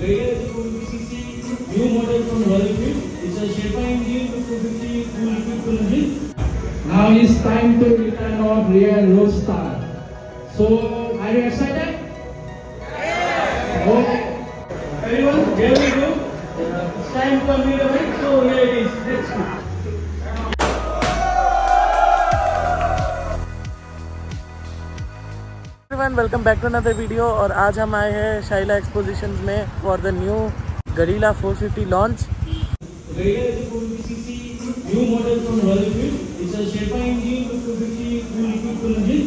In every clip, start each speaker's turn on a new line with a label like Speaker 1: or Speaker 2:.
Speaker 1: Raider is a 450cc new model from Royal Enfield. It's a Sherpa engine with 450 full liquid fuel engine. Now it's time to return our rear roadster. So, are you excited? Yeah. Okay. Everyone, here we go. It's time to unveil the bike. So here it is. Let's go.
Speaker 2: Everyone, welcome back to another video. और आज हम आए हैं शाइला एक्सपोजिशंस में for the new Guerrilla 450 launch.
Speaker 1: Raider is a 450cc new model from Royal Enfield. It's a Sherpa engine with 450 full liquid fuel engine.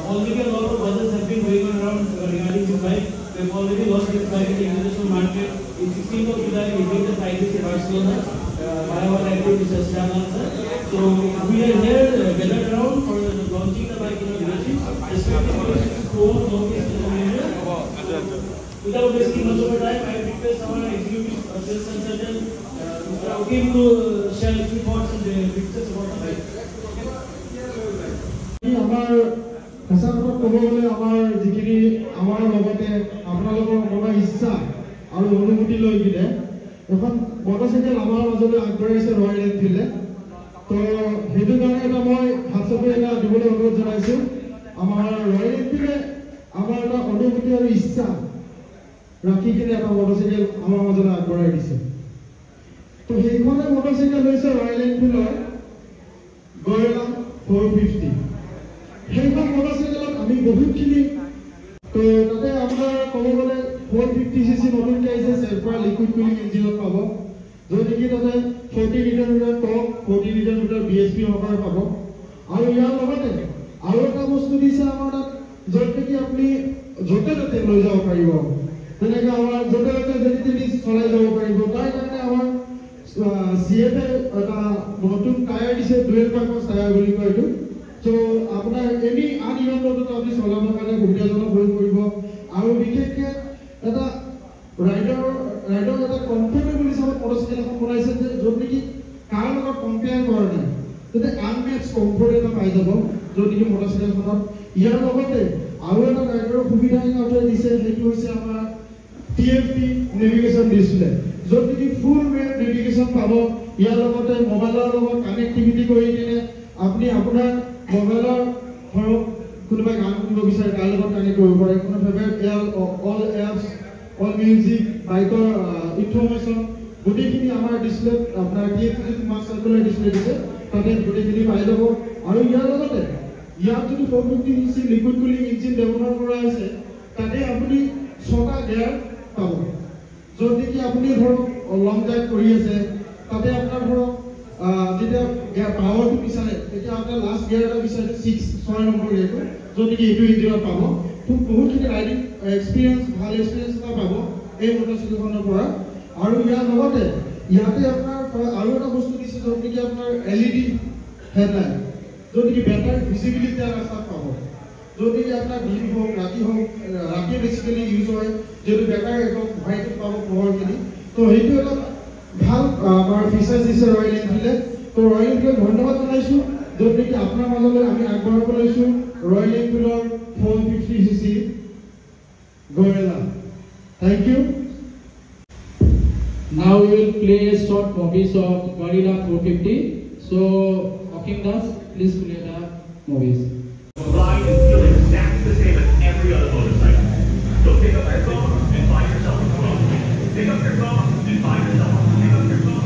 Speaker 1: Already a lot of buzzes have been going around regarding this bike. We've already launched this bike in the international market. In 16th of July, we did the private in Barcelona. By our active Mr. Sriram sir. So we are here gathered around for launching the bike in our dealership. Without wasting much of our time, I request our executive sales consultant, Mr. Akim, to share a few thoughts and pictures about the bike.
Speaker 3: আমাৰ সঁচাকৈ ক'ব গ'লে আমাৰ যিখিনি আমাৰ লগতে আপোনালোকৰ মনৰ ইচ্ছা আৰু অনুভূতি লৈ কিনে এখন মটৰচাইকেল আমাৰ মাজলৈ আগবঢ়াইছে ৰয়েল এনফিল্ডে। তো সেইটো কাৰণে এটা মই হাতচাপি এটা দিবলৈ অনুৰোধ জনাইছোঁ। আমাৰ ৰয়েল এনফিল্ডে আমাৰ এটা অনুভূতি আৰু ইচ্ছা ৰাখি কিনে এটা মটৰচাইকেল আমাৰ মাজলৈ আগবঢ়াই দিছে। তো সেইখনে মটৰচাইকেল হৈছে ৰয়েল এনফিল্ডৰ গৰিলা 450। সেইখন মটৰচাইকেলত আমি বহুতখিনি তো তাতে আপোনাৰ ক'ব গ'লে 450cc নতুনকৈ আহিছে চেল্ফাৰ লিকুইড কুলিং ইঞ্জিনত পাব, য'ত নেকি তাতে 40 লিটাৰ টৰ্ক 40 লিটাৰ BSP সহকাৰে পাব। আৰু ইয়াৰ লগতে আৰু এটা বস্তু দিছে আমাৰ তাত, য'ত নেকি আপুনি য'তে ত'তে লৈ যাব পাৰিব, যেনেকৈ আমাৰ য'তে ত'তে যেনি চলাই যাব পাৰিব। তাৰ কাৰণে আমাৰ CF এটা নতুন টায়াৰ দিছে, ডুৱেল পাৰ্পাছ টায়াৰ বুলি কয় এইটো। তো আপোনাৰ এনি আন ইভেণ্টতো আপুনি চলাবৰ কাৰণে সুবিধাজনক হৈ পৰিব। আৰু বিশেষকৈ এটা ৰাইডৰ এটা কমফৰ্টেবল হিচাপত মটৰচাইকেল এখন বনাইছে, যে য'ত নেকি কাৰ লগত কম্পেয়াৰ কৰা নাই, যাতে আনমেটছ কমফৰ্ট এটা পাই যাব য'ত নেকি মটৰচাইকেলখনত। ইয়াৰ লগতে আৰু এটা ৰাইডৰৰ সুবিধা এটা দিছে, সেইটো হৈছে আমাৰ TFT নেভিগেশ্যন ডিছপ্লে, য'ত নেকি ফুল মেপ নেভিগেশ্যন পাব। ইয়াৰ লগতে মোবাইলৰ লগত কানেক্টিভিটি কৰি কিনে আপুনি আপোনাৰ মোবাইলৰ ধৰক কোনোবাই গান শুনিব বিচাৰে তাৰ লগত কানেক্ট কৰিব পাৰে, কোনো favourite all apps all music বাইকৰ ইনফৰমেশ্যন গোটেইখিনি আমাৰ ডিছপ্লেত আপোনাৰ TFT স্মাৰ্ট চাৰ্কুলাৰ ডিছপ্লে দিছে, তাতে গোটেইখিনি পাই যাব। আৰু ইয়াৰ লগতে ইয়াত যদি 450cc লিকুইড কুলিং ইঞ্জিন ব্যৱহাৰ কৰা হৈছে, তাতে আপুনি 6টা গিয়াৰ পাব, য'ত নেকি আপুনি ধৰক লং ড্ৰাইভ কৰি আছে, তাতে আপোনাৰ ধৰক যেতিয়া গিয়াৰ পাৱাৰটো বিচাৰে তেতিয়া আপোনাৰ লাষ্ট গিয়াৰ এটা বিচাৰে 6 নম্বৰ গিয়াৰটো, য'ত নেকি এইটো ইঞ্জিনত পাব। বহুতখিনি ৰাইডিং এক্সপিৰিয়েঞ্চ ভাল এক্সপিৰিয়েঞ্চ এটা পাব এই মটৰচাইকেলখনৰ পৰা। আৰু ইয়াৰ লগতে ইয়াতে আপোনাৰ আৰু এটা বস্তু দিছে, য'ত নেকি আপোনাৰ LED হেডলাইট, য'ত নেকি বেটাৰ ভিজিবিলিটি ৰাস্তাত পাব, য'ত নেকি আপোনাৰ দিন হওক ৰাতি হওক, ৰাতি বেছিকেলি ইউজ হয় যিহেতু বেটাৰ একদম হোৱাইটত পাব পোহৰখিনি। তো সেইটো এটা ভাল আমাৰ ফিচাৰ্ছ দিছে ৰয়েল এনফিল্ডে। তো ৰয়েল এনফিল্ডক ধন্যবাদ জনাইছোঁ, য'ত নেকি আপোনাৰ মাজলৈ আমি আগবঢ়াব লৈছোঁ royal এনফিল্ডৰ 450cc Guerrilla. Thank you.
Speaker 1: Now we will play a short movies of Guerrilla 450. So, Akim Das, please play the movies.
Speaker 4: Ride and feel exactly the same as every other motorcycle. So pick up your phone and find yourself a phone. Pick up your phone and find yourself a phone. Pick up your phone.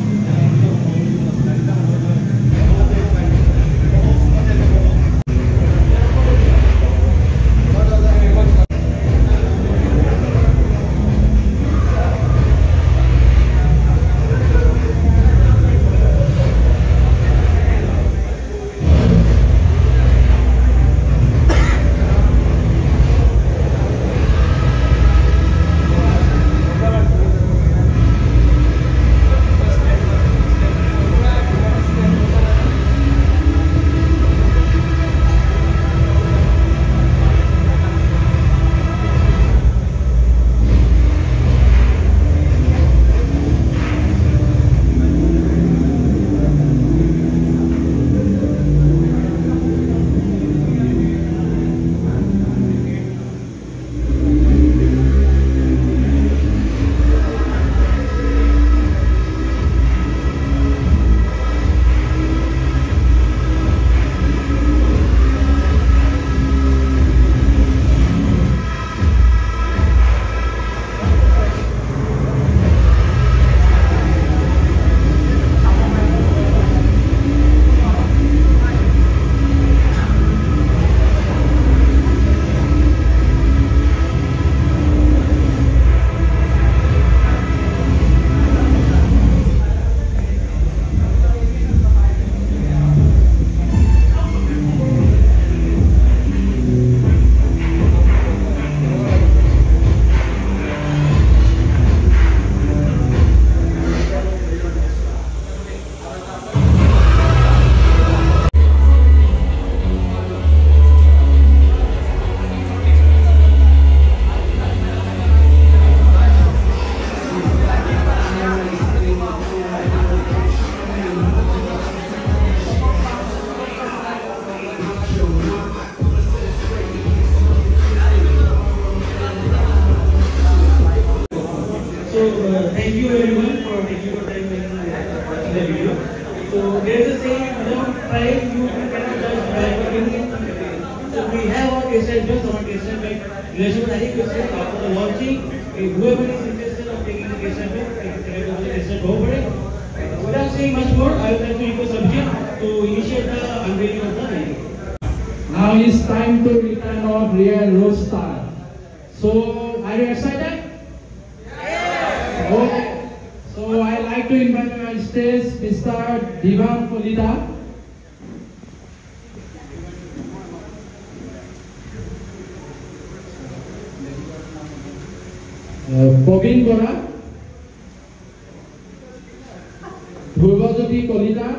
Speaker 1: thank you everyone for taking your time and watching the video. So there is a saying, without trying you cannot judge by looking. So we have our question, just our question, but relation to any question after the watching, whoever is interested of taking the question, go for it. Without saying much more, I would like to request Abhijit to initiate the unveiling of the video.
Speaker 5: Now it's time to return our real roadstar. So, are you excited? Yes! Okay. So, I'd like to invite on stage Mr. Divan Kolida. Bobin Bora. Dhurvajyoti Kolida.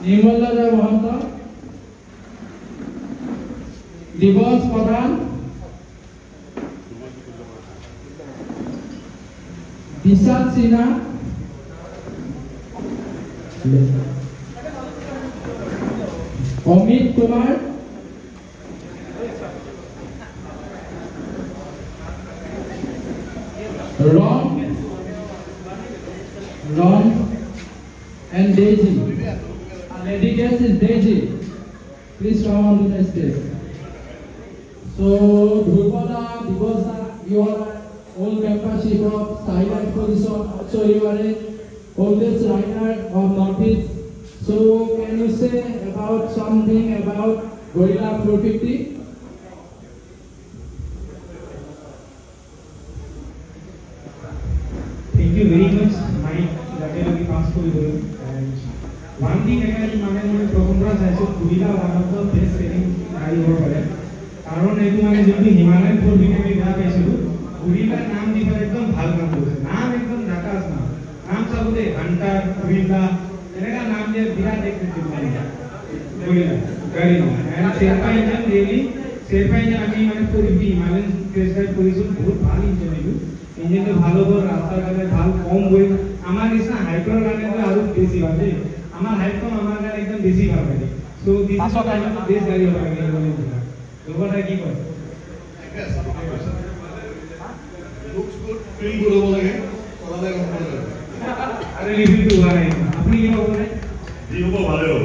Speaker 5: Nirmala Mahanta, Divas Pradhan, Vishal Sinha, Amit Kumar, Ron and Daisy. Lady guest is Daisy. Please come on to the stage. So, Dhrupada, Divosa, you are old membership of Sahila Exposition. Also, you are a oldest writer of Northeast. So, can you say about something about Gorilla 450?
Speaker 6: Thank you very much, Mike. That will be passed to you. And one thing I can manage Prokumbra is Gorilla one of the best selling गाड़ी हो पड़े। कारण एक माने जब भी Himalayan 450 में गया कैसे हो? Gorilla नाम दी पर एकदम भाग नाम बोले। नाम एकदम जाकास नाम। नाम सब बोले हंटर, Gorilla। इन्हें का नाम दिया विराट एक किस्म का Gorilla, गाड़ी नाम। And Sherpa engine really Sherpa engine अभी माने 450 हिमालयन टेस्ट ड्राइव पोजीशन बहुत भारी इंजन है। इंजन के भालो पर रास्ता करने भाल कम हुए। हमारे इसना हाइपर गाने में आरुप बेसी बात है। हमारा हाइट कम हमारा गाने एकदम बेसी बात है। So this is the kind of base गाड़ी होगा ये वाले का। तो what I keep on.
Speaker 3: Looks good, feel good हो लगे, थोड़ा लगे हमको लगे।
Speaker 6: अरे रिव्यू तो हुआ नहीं। अपनी ये हो रहा है।
Speaker 4: जीव को भाले हो।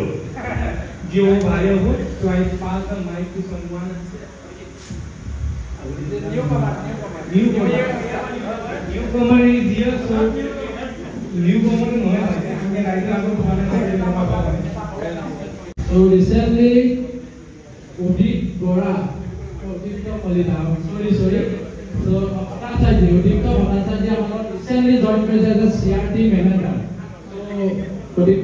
Speaker 6: जीव को भाले हो। So I pass the mic to someone. Newcomer is here, so newcomer no है। हमने राइटर आपको तुम्हारे
Speaker 5: So recently, Udit Bora, Udit Kolida, sorry. So Bhattacharya, Udit Bhattacharya, recently joined as a CRT manager. So Udit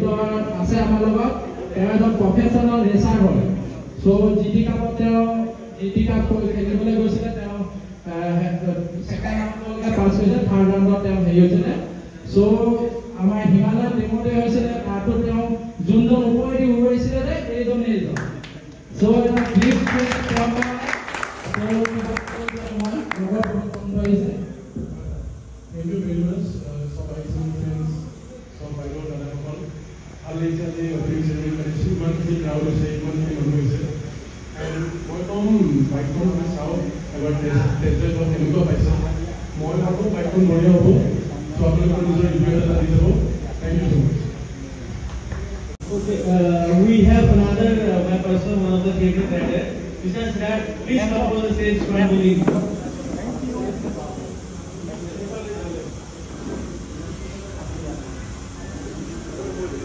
Speaker 5: আছে আমাৰ লগত, তেওঁ এজন professional racer হয়। So GT Cup খেলিবলৈ গৈছিলে, তেওঁ second round পাছ হৈছে, third round তেওঁ হেৰি হৈছিলে। So আমাৰ হিমালয় টিমতে হৈছিলে, তাতো তেওঁ যোনজন ওপৰেদি উৰিছিলে যে এইজনেই। So এটা big program
Speaker 7: Thank you very much. Some excellent friends, some my own and all. All these are the official monthly crowd is 8 monthly membership. And মই কম বাইকখন মই চাওঁ এবাৰ টেষ্ট ড্ৰাইভ কেনেকুৱা পাইছে। মই ভাবোঁ বাইকখন বঢ়িয়া হ'ব। চ' আপোনালোকৰ নিজৰ ৰিভিউ এটা দি যাব। Thank you so much.
Speaker 1: Okay, we have another my person, one of the favorite writer. Mr. Siddharth, please come on the stage for unveiling.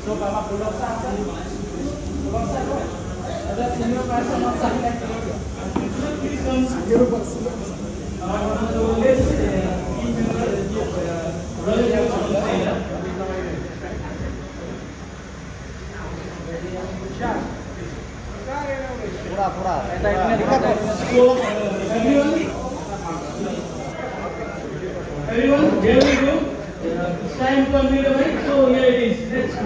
Speaker 2: So, Baba, pull up sa akin. Ada senior person of Sahila Exposition.
Speaker 1: Please come. One of the oldest team members, Royal Exposition. Everyone, there we go. It's time to unveil the mic. So here it is. Let's go.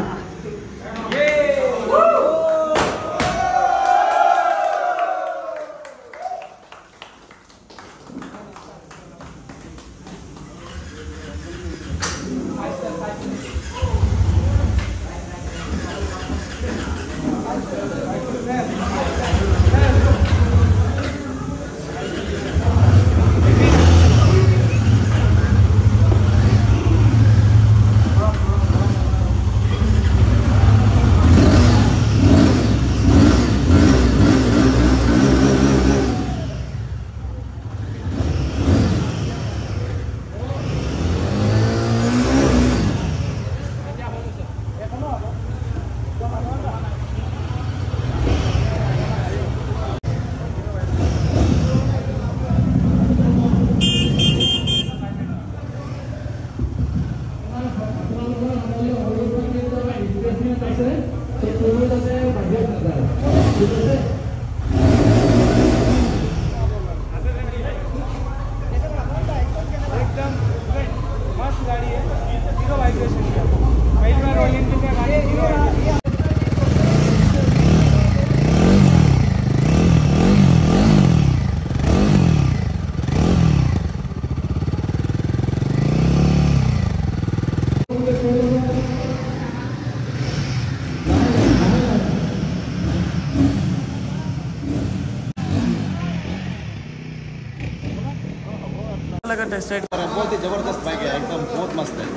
Speaker 2: लगा test ride?
Speaker 8: बहुत ही जबरदस्त bike है, एकदम बहुत मस्त है,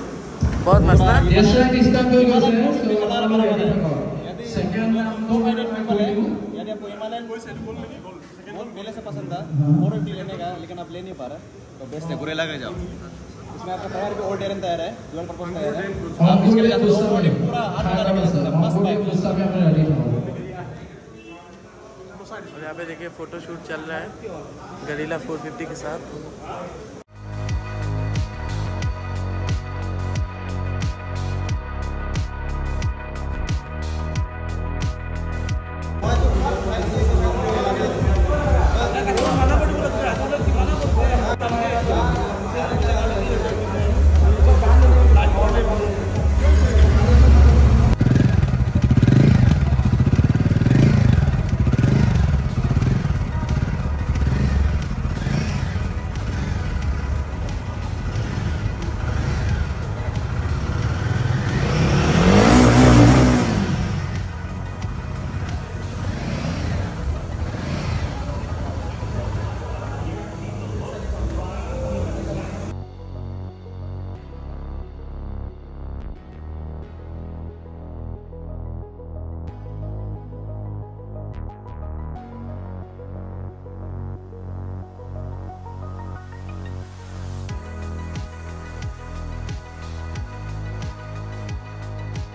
Speaker 2: बहुत मस्त है।
Speaker 5: टेस्ट राइड स्टार्ट हो गया है।
Speaker 8: यदि आपको हिमालयन बहुत पहले से पसंद था 450 लेने का, लेकिन आप ले नहीं पा रहे तो बेस्ट है, गुरेला का जाओ। इसमें आपका टायर भी ओल्ड एरन टायर है, डुअल पर्पस टायर है, आप इसके लिए पूरा हाथ लगा के मस्त बाइक है।
Speaker 2: और यहाँ पे देखिए फोटोशूट चल रहा है गरीला 450 के साथ।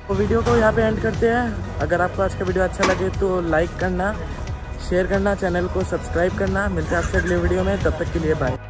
Speaker 2: तो वीडियो को यहाँ पे एंड करते हैं। अगर आपको आज का वीडियो अच्छा लगे तो लाइक करना, शेयर करना, चैनल को सब्सक्राइब करना। मिलते हैं आपसे अगले वीडियो में, तब तक के लिए बाय।